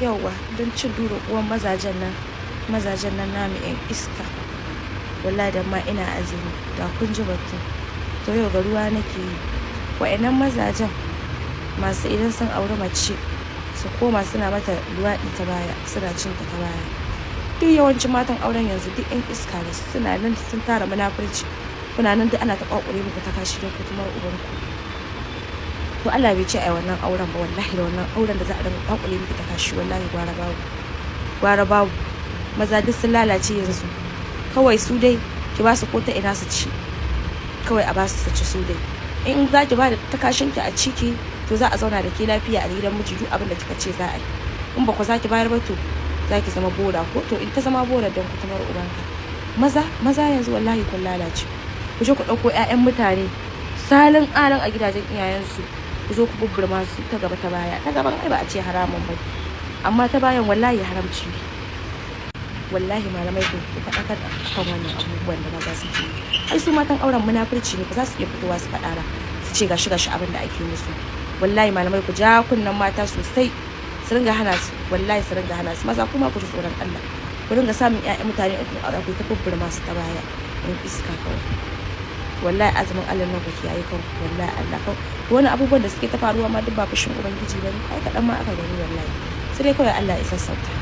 yauwa don cin duro uwan mazajen nan namu yan iska. Wallahi da ma ina azumi da kun ji batu. To yau ga ruwa nake yi. Wa'annan mazajen masu idan sun auri mace su koma suna mata luwaɗi ta baya, suna cin ta baya. Duk yawancin matan auren yanzu duk yan iska ne, suna nan sun tara munafurci. Kuna nan duk ana ta kwakure muku ta kashi don kutumar ubanku. To Allah bai ce ai wannan auren ba, wallahi da wannan auren da za a dinga kwakure muku ta kashi, wallahi gwara babu. Maza duk sun lalace yanzu. Kawai su dai ki ba su ko ta ina su ci, kawai a ba su ci su dai. In za ki ba da ta kashin ki a ciki, to za a zauna da ke lafiya a gidan miji, duk abin da kika ce za a yi. In ba ku za ki bayar ba, to za ki zama bora ko to in ta zama bora don ku tamar ubanka. Maza yanzu wallahi kun lalace. Ku je ku ɗauko 'ya'yan mutane salin alin a gidajen iyayensu, ku zo ku bubburma su ta gaba ta baya. Ta gaban ai ba a ce haramun ba, amma ta bayan wallahi haramci. Wallahi malamai ku faɗakar kan wannan abubuwan da maza suke yi. Ai su matan auren munafurci ne, ba za su iya fitowa su faɗa ba, su ce gashi abin da ake musu. Wallahi malamai ku ja kunnan mata sosai, su ringa hana su, wallahi su ringa hana su. Maza kuma ku ji tsoron Allah, ku ringa samun 'ya'yan mutane in kun aure ku ta bubburma su ta baya in iska kawai. Wallahi azumin Allah nan ku kiyaye kanku, wallahi Allah kawai. Wani abubuwan da suke ta faruwa ma duk ba fushin ubangiji bane, ai kaɗan ma aka gani wallahi, sai dai kawai Allah ya sassauta.